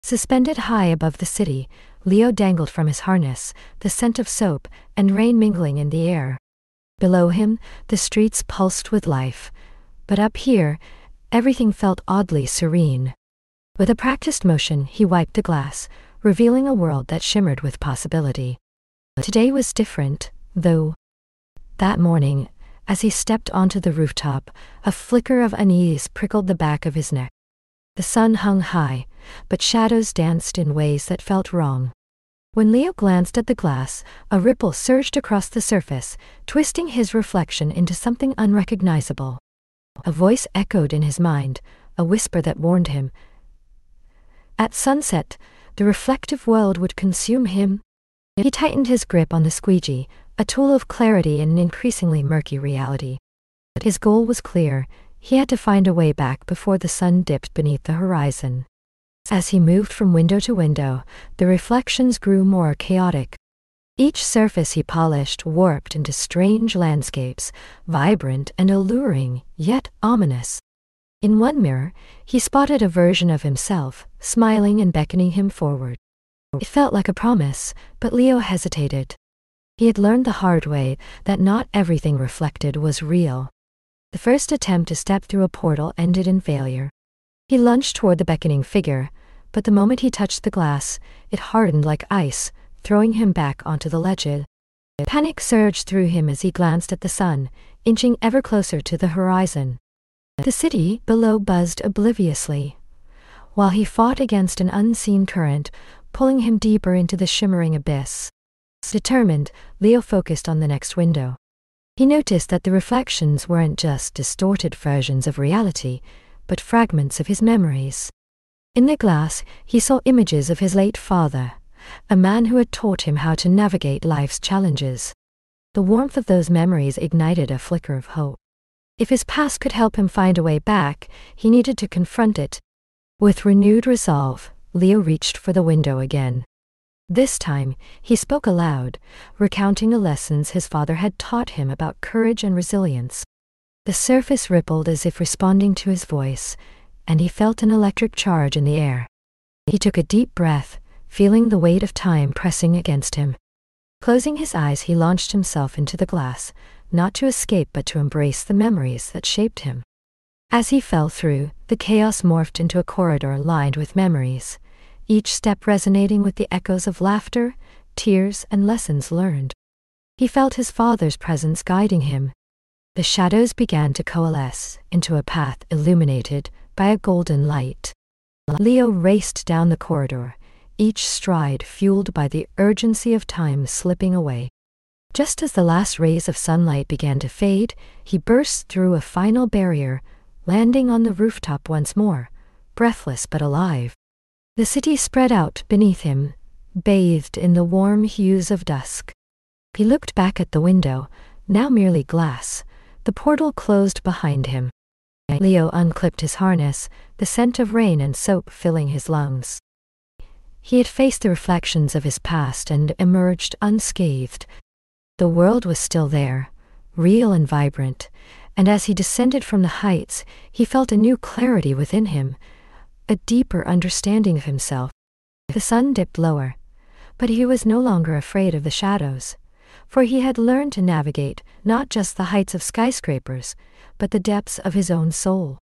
Suspended high above the city, Leo dangled from his harness, the scent of soap and rain mingling in the air. Below him, the streets pulsed with life, but up here, everything felt oddly serene. With a practiced motion, he wiped the glass, revealing a world that shimmered with possibility. Today was different, though. That morning, as he stepped onto the rooftop, a flicker of unease prickled the back of his neck. The sun hung high, but shadows danced in ways that felt wrong. When Leo glanced at the glass, a ripple surged across the surface, twisting his reflection into something unrecognizable. A voice echoed in his mind, a whisper that warned him. At sunset, the reflective world would consume him. He tightened his grip on the squeegee, a tool of clarity in an increasingly murky reality. His goal was clear. He had to find a way back before the sun dipped beneath the horizon. As he moved from window to window, the reflections grew more chaotic. Each surface he polished warped into strange landscapes, vibrant and alluring, yet ominous. In one mirror, he spotted a version of himself, smiling and beckoning him forward. It felt like a promise, but Leo hesitated. He had learned the hard way that not everything reflected was real. The first attempt to step through a portal ended in failure. He lunged toward the beckoning figure, but the moment he touched the glass, it hardened like ice, throwing him back onto the ledge. Panic surged through him as he glanced at the sun, inching ever closer to the horizon. The city below buzzed obliviously, while he fought against an unseen current, pulling him deeper into the shimmering abyss. Determined, Leo focused on the next window. He noticed that the reflections weren't just distorted versions of reality, but fragments of his memories. In the glass, he saw images of his late father, a man who had taught him how to navigate life's challenges. The warmth of those memories ignited a flicker of hope. If his past could help him find a way back, he needed to confront it. With renewed resolve, Leo reached for the window again. This time, he spoke aloud, recounting the lessons his father had taught him about courage and resilience. The surface rippled as if responding to his voice, and he felt an electric charge in the air. He took a deep breath, feeling the weight of time pressing against him. Closing his eyes, he launched himself into the glass, not to escape but to embrace the memories that shaped him. As he fell through, the chaos morphed into a corridor lined with memories, each step resonating with the echoes of laughter, tears, and lessons learned. He felt his father's presence guiding him. The shadows began to coalesce into a path illuminated by a golden light. Leo raced down the corridor, each stride fueled by the urgency of time slipping away. Just as the last rays of sunlight began to fade, he burst through a final barrier, landing on the rooftop once more, breathless but alive. The city spread out beneath him, bathed in the warm hues of dusk. He looked back at the window, now merely glass. The portal closed behind him. Leo unclipped his harness, the scent of rain and soap filling his lungs. He had faced the reflections of his past and emerged unscathed. The world was still there, real and vibrant, and as he descended from the heights, he felt a new clarity within him, a deeper understanding of himself. The sun dipped lower, but he was no longer afraid of the shadows, for he had learned to navigate not just the heights of skyscrapers, but the depths of his own soul.